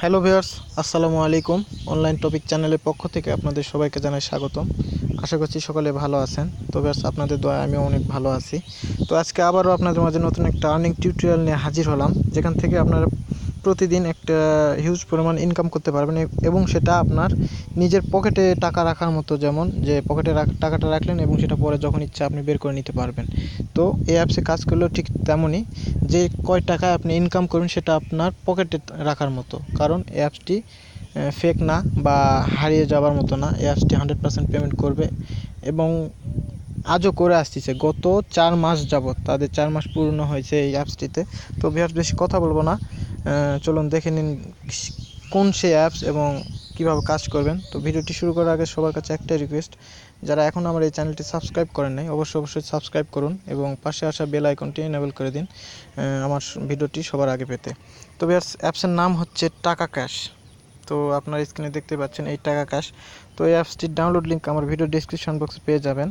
Hello viewers, আসসালামু আলাইকুম। Online topic চ্যানেলের পক্ষ থেকে আপনাদের সবাইকে জানাই স্বাগতম। আশা করছি সকলে ভালো আছেন। তো ভিউয়ার্স, আপনাদের দয়ায় আমিও অনেক ভালো আছি। তো আজকে আবারও আপনাদের মাঝে নতুন একটা আর্নিং টিউটোরিয়াল নিয়ে হাজির হলাম, যেখান থেকে আপনারা প্রতিদিন একটা হিউজ পরিমাণ ইনকাম করতে পারবেন এবং সেটা আপনার নিজের পকেটে টাকা রাখার মতো, যেমন যে পকেটে টাকাটা রাখলেন এবং সেটা পরে যখন ইচ্ছা আপনি বের করে নিতে পারবেন। তো এই অ্যাপসে কাজ করলেও ঠিক তেমনই, যে কয় টাকায় আপনি ইনকাম করবেন সেটা আপনার পকেটে রাখার মতো, কারণ এই অ্যাপসটি ফেক না বা হারিয়ে যাওয়ার মতো না। এই অ্যাপসটি 100% পেমেন্ট করবে এবং আজও করে আসতেছে। গত 4 মাস যাবত, তাদের 4 মাস পূর্ণ হয়েছে এই অ্যাপসটিতে। তো ভিউয়ার্স, বেশি কথা বলবো না, চলুন দেখে নিন কোন সেই অ্যাপস এবং কীভাবে কাজ করবেন। তো ভিডিওটি শুরু করার আগে সবার কাছে একটাই রিকোয়েস্ট, যারা এখন আমার এই চ্যানেলটি সাবস্ক্রাইব করেন নাই অবশ্যই সাবস্ক্রাইব করুন এবং পাশে আসা বেল আইকনটি এনেবল করে দিন আমার ভিডিওটি সবার আগে পেতে। তো ভিউয়ার্স, অ্যাপসের নাম হচ্ছে টাকা ক্যাশ। তো আপনার স্ক্রিনে দেখতে পাচ্ছেন এই টাকা ক্যাশ। তো এই অ্যাপসটির ডাউনলোড লিঙ্ক আমার ভিডিও ডেসক্রিপশন বক্সে পেয়ে যাবেন।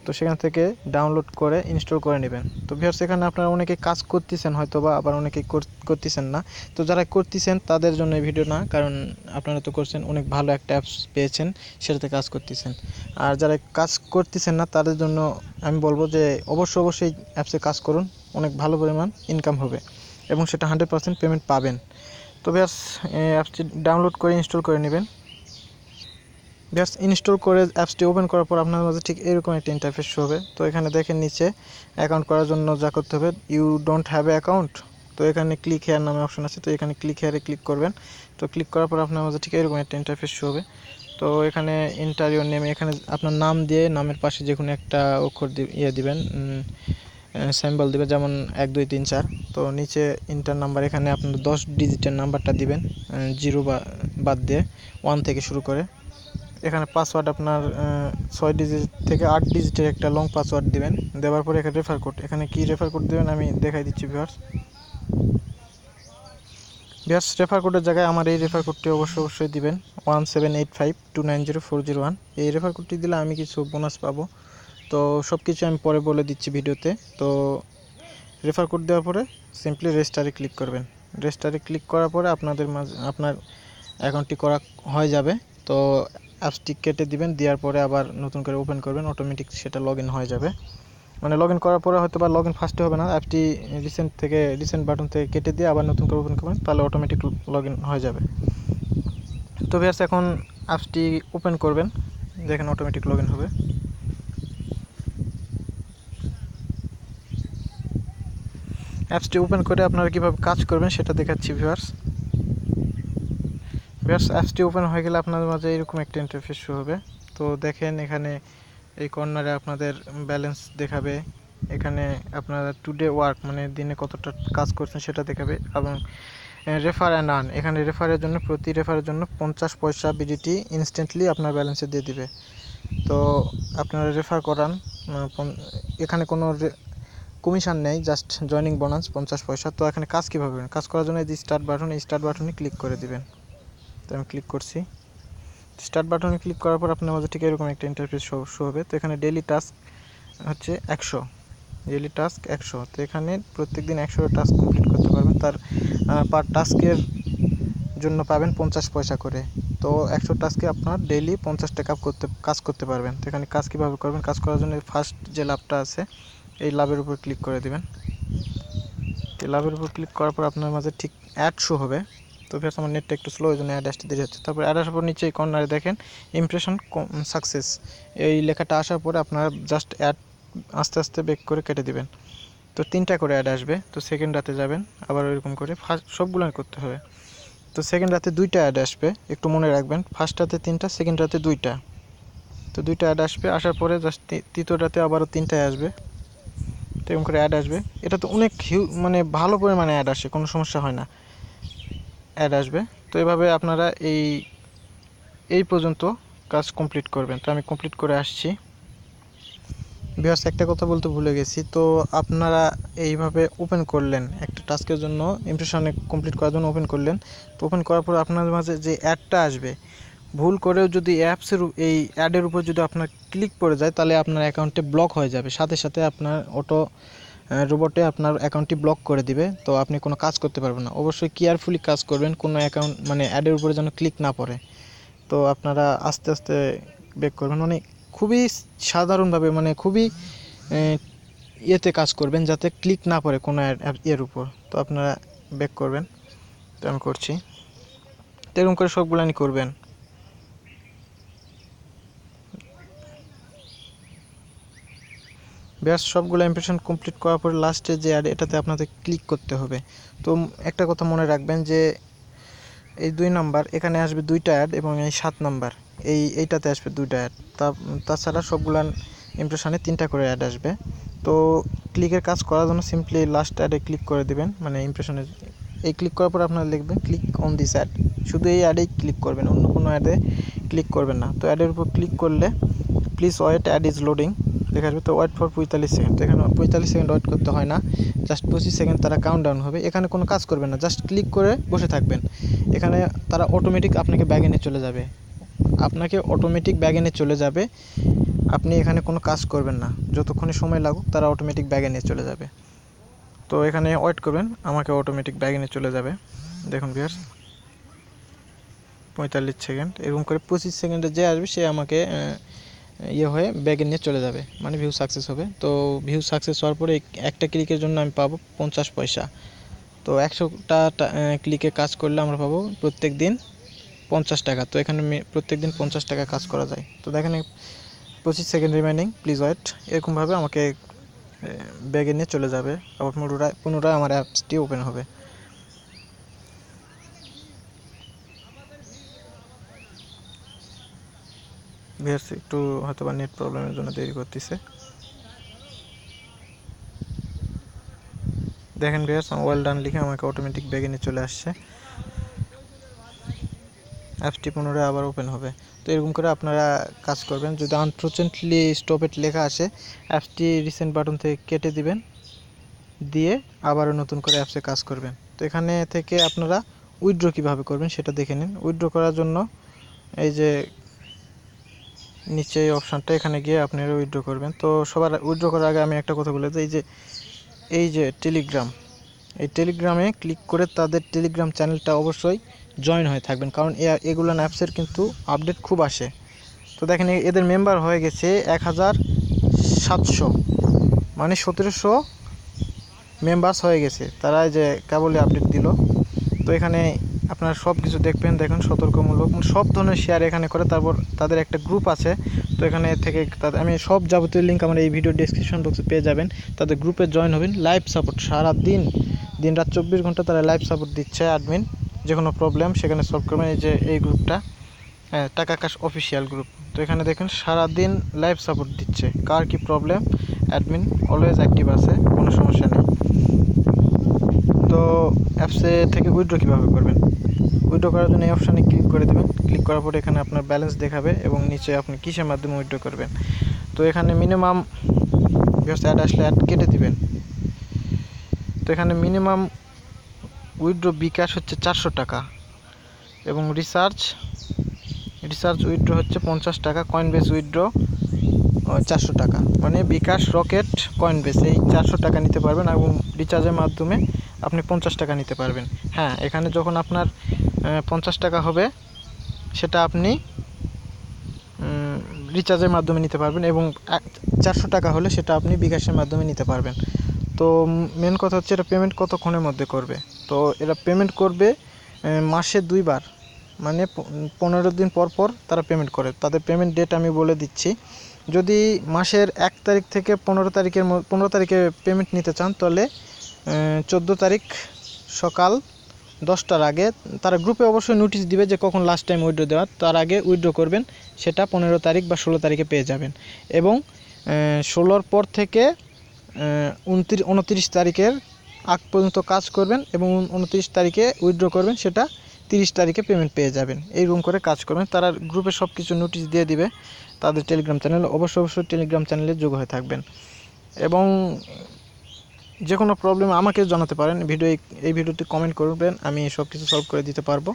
তো সেখান থেকে ডাউনলোড করে ইনস্টল করে নেবেন। তো ভিউয়ার্স, এখানে আপনারা অনেকে কাজ করতেছেন হয়তো বা, আবার অনেকে করতেছেন না। তো যারা করতেছেন তাদের জন্য এই ভিডিও না, কারণ আপনারা তো করছেন, অনেক ভালো একটা অ্যাপস পেয়েছেন, সেটাতে কাজ করতেছেন। আর যারা কাজ করতেছেন না তাদের জন্য আমি বলবো যে অবশ্যই অ্যাপসে কাজ করুন, অনেক ভালো পরিমাণ ইনকাম হবে এবং সেটা 100% পেমেন্ট পাবেন। তো ভিউয়ার্স, অ্যাপসটি ডাউনলোড করে ইনস্টল করে নেবেন। ভিউয়ার্স, ইনস্টল করে অ্যাপসটি ওপেন করার পর আপনার মাঝে ঠিক এরকম একটা ইন্টারফেস শো হবে। তো এখানে দেখেন নিচে অ্যাকাউন্ট করার জন্য যা করতে হবে, you don't have a account. তো এখানে ক্লিক হেয়ার নামে অপশন আছে, তো এখানে ক্লিক হেয়ারে ক্লিক করবেন। তো ক্লিক করার পর আপনার মাঝে ঠিক এরকম একটা ইন্টারফেস শো হবে। তো এখানে এন্টার ইওর নেম, এখানে আপনার নাম দিয়ে নামের পাশে যে কোনো একটা অক্ষর দিবেন, সিম্বল দিবেন, যেমন 1 2 3 4। তো নিচে ইন্টার নাম্বার, এখানে আপনার 10 ডিজিটের নাম্বারটা দিবেন, 0 বাদ দিয়ে 1 থেকে শুরু করে। এখানে পাসওয়ার্ড আপনার 6 ডিজিট থেকে 8 ডিজিটের একটা লং পাসওয়ার্ড দিবেন। দেওয়ার পরে এখানে রেফার কোড, এখানে কি রেফার কোড দেবেন আমি দেখাই দিচ্ছি ভিউয়ার্স। রেফার কোডের জায়গায় আমার এই রেফার কোডটি অবশ্যই দিবেন, 1785290401। এই রেফার কোডটি দিলে আমি কিছু বোনাস পাবো। তো সব কিছু আমি পরে বলে দিচ্ছি ভিডিওতে। তো রেফার কোড দেওয়ার পরে সিম্পলি রেজিস্টারে ক্লিক করবেন। রেজিস্টারে ক্লিক করার পরে আপনার অ্যাকাউন্টটি করা হয়ে যাবে। তো অ্যাপসটি কেটে দিবেন, দেওয়ার পরে আবার নতুন করে ওপেন করবেন, অটোমেটিক সেটা লগ ইন হয়ে যাবে। মানে লগ ইন করার পরে হয়তো বা লগ ইন ফার্স্টে হবে না, অ্যাপটি রিসেন্ট বাটন থেকে কেটে দিয়ে আবার নতুন করে ওপেন করবেন, তাহলে অটোমেটিক লগ ইন হয়ে যাবে। তো ভিউয়ার্স, এখন অ্যাপসটি ওপেন করবেন, দেখেন অটোমেটিক লগ ইন হবে। অ্যাপসটি ওপেন করে আপনারা কীভাবে কাজ করবেন সেটা দেখাচ্ছি ভিউয়ার্স। অ্যাপসটি ওপেন হয়ে গেলে আপনাদের মাঝে এরকম একটা ইন্টারফেস শো হবে। তো দেখেন এখানে এই কর্নারে আপনাদের ব্যালেন্স দেখাবে, এখানে আপনারা টুডে ওয়ার্ক মানে দিনে কতটা কাজ করছেন সেটা দেখাবে, এবং রেফার অ্যান্ড আর্ন, এখানে রেফারের জন্য প্রতি রেফারের জন্য 50 পয়সা বিডিটি ইনস্ট্যান্টলি আপনার ব্যালেন্সে দিয়ে দিবে। তো আপনারা রেফার করান, এখানে কোনো কমিশন নেই, জাস্ট জয়নিং বোনাস 50 পয়সা। তো এখানে কাজ কীভাবে করবেন, কাজ করার জন্য এই স্টার্ট বাটন, এই স্টার্ট বাটনে ক্লিক করে দিবেন। তো আমি ক্লিক করছি। স্টার্ট বাটনে ক্লিক করার পর আপনার মাঝে ঠিক এরকম একটা ইন্টারফেস শো হবে। তো এখানে ডেইলি টাস্ক হচ্ছে 100, ডেইলি টাস্ক 100। তো এখানে প্রত্যেকদিন 100 টাস্ক কমপ্লিট করতে পারবেন, তার পার টাস্কের জন্য পাবেন 50 পয়সা করে। তো 100 টাস্কে আপনার ডেইলি 50 টাকা কাজ করতে পারবেন। তো এখানে কাজ কীভাবে করবেন, কাজ করার জন্য ফার্স্ট যে লাভটা আছে এই লাভের উপর ক্লিক করে দেবেন। এই লাভের উপর ক্লিক করার পর আপনার মাঝে ঠিক অ্যাড শো হবে। তো ফের আমার নেটটা একটু স্লো, ওই জন্য অ্যাড আসতে দেরি হচ্ছে। তারপর অ্যাড আসার পর নিচে এই কর্নারে দেখেন ইমপ্রেশন সাকসেস, এই লেখাটা আসার পরে আপনারা জাস্ট অ্যাড আস্তে ব্যাক করে কেটে দিবেন। তো 3টা করে অ্যাড আসবে। তো সেকেন্ড রাতে যাবেন, আবার ওইরকম করে ফার্স্ট সবগুলো করতে হবে। তো সেকেন্ড রাতে 2টা অ্যাড আসবে, একটু মনে রাখবেন, ফার্স্ট রাতে 3টা, সেকেন্ড রাতে 2টা। তো 2টা অ্যাড আসবে, আসার পরে জাস্ট তৃতীয় রাতে আবারও 3টায় আসবে, এরকম করে অ্যাড আসবে। এটা তো অনেক মানে ভালো পরিমাণে অ্যাড আসে, কোনো সমস্যা হয় না, অ্যাড আসবে। তো এভাবে আপনারা এই পর্যন্ত কাজ কমপ্লিট করবেন। তো আমি কমপ্লিট করে আসছি। ভিউয়ার্স, একটা কথা বলতে ভুলে গেছি, তো আপনারা এইভাবে ওপেন করলেন একটা টাস্কের জন্য, ইমপ্রেশনে কমপ্লিট করার জন্য ওপেন করলেন। তো ওপেন করার পর আপনাদের মাঝে যে অ্যাডটা আসবে, ভুল করেও যদি অ্যাপসের এই অ্যাডের উপর যদি আপনার ক্লিক পড়ে যায়, তাহলে আপনার অ্যাকাউন্টে ব্লক হয়ে যাবে, সাথে আপনার রোবটে আপনার অ্যাকাউন্টটি ব্লক করে দিবে, তো আপনি কোনো কাজ করতে পারবেন না। অবশ্যই কেয়ারফুলি কাজ করবেন, কোনো অ্যাকাউন্ট মানে অ্যাডের উপরে যেন ক্লিক না পড়ে। তো আপনারা আস্তে আস্তে ব্যাক করবেন, মানে খুবই সাধারণভাবে, মানে খুবই ইয়েতে কাজ করবেন যাতে ক্লিক না পড়ে কোনো এর উপর। তো আপনারা ব্যাক করবেন, তো আমি করছি। তো এরকম করে সবগুলানি করবেন। ব্যাস সবগুলো ইমপ্রেশন কমপ্লিট করার পরে লাস্টে যে অ্যাড, এটাতে আপনাদের ক্লিক করতে হবে। তো একটা কথা মনে রাখবেন যে এই 2 নাম্বার এখানে আসবে 2টা অ্যাড, এবং এই 7 নাম্বার এইটাতে আসবে 2টা অ্যাড। তাছাড়া সবগুলান ইমপ্রেশনে 3টা করে অ্যাড আসবে। তো ক্লিকের কাজ করার জন্য সিম্পলি লাস্ট অ্যাডে ক্লিক করে দেবেন, মানে ইমপ্রেশনের এই ক্লিক করার পর আপনারা লিখবেন ক্লিক অন দিস অ্যাড। শুধু এই অ্যাডেই ক্লিক করবেন, অন্য কোনো অ্যাডে ক্লিক করবেন না। তো অ্যাডের উপর ক্লিক করলে please wait, ad is loading লেখা আসবে। তো ওয়েট ফর 45 সেকেন্ড। তো এখানে 45 সেকেন্ড ওয়েট করতে হয় না, জাস্ট 25 সেকেন্ড তারা কাউন্টডাউন হবে। এখানে কোনো কাজ করবেন না, জাস্ট ক্লিক করে বসে থাকবেন। এখানে তারা অটোমেটিক আপনাকে ব্যাগে নিয়ে চলে যাবে, আপনি এখানে কোনো কাজ করবেন না, যতক্ষণই সময় লাগুক তারা অটোমেটিক ব্যাগে নিয়ে চলে যাবে। তো এখানে ওয়েট করবেন, আমাকে অটোমেটিক ব্যাগে নিয়ে চলে যাবে। দেখুন ভিউয়ার্স 45 সেকেন্ড, এরকম করে 25 সেকেন্ডে যে আসবে সে আমাকে হয়ে ব্যাগে নিয়ে চলে যাবে, মানে ভিউ সাকসেস হবে। তো ভিউ সাকসেস হওয়ার পরে একটা ক্লিকের জন্য আমি পাবো 50 পয়সা। তো 100টা ক্লিকে কাজ করলে আমরা পাবো প্রত্যেক দিন 50 টাকা। তো এখানে প্রত্যেক দিন 50 টাকা কাজ করা যায়। তো দেখেন 25 সেকেন্ড রিমাইনিং, প্লিজ ওয়েট। এরকমভাবে আমাকে ব্যাগে নিয়ে চলে যাবে, আবার পুনরায় আমার অ্যাপসটি ওপেন হবে। ভিউয়ার্স একটু হয়তো বা নেট প্রবলেমের জন্য দেরি করতেছে। দেখেন ভিউয়ার্স ওয়েল ডান লিখে আমাকে অটোমেটিক ব্যাগে নিয়ে চলে আসছে, অ্যাপসটি পুনরায় আবার ওপেন হবে। তো এরকম করে আপনারা কাজ করবেন। যদি আনফরচুনেটলি স্টপেড লেখা আসে, অ্যাপসটি রিসেন্ট বাটন থেকে কেটে দিবেন, দিয়ে আবারও নতুন করে অ্যাপসে কাজ করবেন। তো এখানে থেকে আপনারা উইথড্র কীভাবে করবেন সেটা দেখে নিন। উইথড্র করার জন্য এই যে নিচে এই অপশানটা, এখানে গিয়ে আপনারা উইথড্র করবেন। তো সবার উইথড্র করার আগে আমি একটা কথা বলে দিই, এই যে টেলিগ্রাম, এই টেলিগ্রামে ক্লিক করে তাদের টেলিগ্রাম চ্যানেলটা অবশ্যই জয়েন হয়ে থাকবেন, কারণ এগুলো অ্যাপসের কিন্তু আপডেট খুব আসে। তো দেখেন এদের মেম্বার হয়ে গেছে 1700, মানে 1700 মেম্বার্স হয়ে গেছে, তারা যে কেবলই আপডেট দিল। তো এখানে আপনারা সব কিছু দেখবেন, দেখুন সতর্কমূলক সব ধরনের শেয়ার এখানে করে। তারপর তাদের একটা গ্রুপ আছে, তো এখানে থেকে আমি সব যাবতীয় লিঙ্ক আমার এই ভিডিও ডেসক্রিপশন বক্সে পেয়ে যাবেন। তাদের গ্রুপে জয়েন হবেন। লাইভ সাপোর্ট সারা দিন রাত 24 ঘন্টা তারা লাইভ সাপোর্ট দিচ্ছে। অ্যাডমিন যে কোনো প্রবলেম সেখানে সলভ করবেন। এই যে এই গ্রুপটা TakaCash অফিসিয়াল গ্রুপ। তো এখানে দেখেন সারাদিন লাইভ সাপোর্ট দিচ্ছে, কার কি প্রবলেম অ্যাডমিন অলওয়েজ অ্যাক্টিভ আছে, কোনো সমস্যা নেই। তো অ্যাপসে থেকে উইথড্র কীভাবে করবেন, উইথড্র করার জন্য এই অপশানে ক্লিক করে দেবেন। ক্লিক করার পরে এখানে আপনার ব্যালেন্স দেখাবে এবং নিচে আপনি কিসের মাধ্যমে উইথড্র করবেন। তো এখানে মিনিমাম অ্যাড আসলে অ্যাড কেটে দিবেন। তো এখানে মিনিমাম উইথড্র বিকাশ হচ্ছে 400 টাকা, এবং রিসার্চ উইথড্র হচ্ছে 50 টাকা, কয়েনবেস উইথড্র 400 টাকা, মানে বিকাশ, রকেট, কয়েনবেস এই 400 টাকা নিতে পারবেন, এবং রিচার্জের মাধ্যমে আপনি 50 টাকা নিতে পারবেন। হ্যাঁ, এখানে যখন আপনার 50 টাকা হবে সেটা আপনি রিচার্জের মাধ্যমে নিতে পারবেন, এবং 400 টাকা হলে সেটা আপনি বিকাশের মাধ্যমে নিতে পারবেন। তো মেন কথা হচ্ছে এটা পেমেন্ট কতক্ষণের মধ্যে করবে। তো এরা পেমেন্ট করবে মাসে 2 বার, মানে 15 দিন পর পর তারা পেমেন্ট করে। তাদের পেমেন্ট ডেট আমি বলে দিচ্ছি। যদি মাসের 1 তারিখ থেকে 15 তারিখে পেমেন্ট নিতে চান, তাহলে 14 তারিখ সকাল 10টার আগে তারা গ্রুপে অবশ্যই নোটিশ দিবে যে কখন লাস্ট টাইম উইথড্র দেওয়ার, তার আগে উইথড্র করবেন, সেটা 15 তারিখ বা 16 তারিখে পেয়ে যাবেন। এবং 16র পর থেকে 29 তারিখের আগ পর্যন্ত কাজ করবেন, এবং 29 তারিখে উইথড্র করবেন, সেটা 30 তারিখে পেমেন্ট পেয়ে যাবেন। এইরকম করে কাজ করবেন। তারা গ্রুপে সব কিছু নোটিশ দিয়ে দিবে। তাদের টেলিগ্রাম চ্যানেল অবশ্যই টেলিগ্রাম চ্যানেলে যোগ হয়ে থাকবেন। এবং যে কোনো প্রবলেম আমাকে জানাতে পারেন, এই ভিডিওতে কমেন্ট করবেন, আমি সব কিছু সলভ করে দিতে পারবো।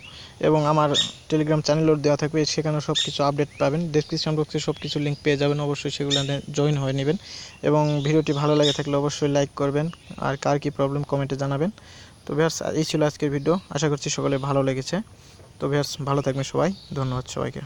এবং আমার টেলিগ্রাম চ্যানেলও দেওয়া থাকবে, সেখানেও সব কিছু আপডেট পাবেন। ডেসক্রিপশন বক্সে সব কিছু লিঙ্ক পেয়ে যাবেন, অবশ্যই সেগুলো জয়েন হয়ে নেবেন। এবং ভিডিওটি ভালো লাগে থাকলে অবশ্যই লাইক করবেন, আর কার কী প্রবলেম কমেন্টে জানাবেন। তো ভিউয়ার্স, এই ছিল আজকের ভিডিও, আশা করছি সকলে ভালো লেগেছে। তো ভিউয়ার্স, ভালো থাকবেন সবাই, ধন্যবাদ সবাইকে।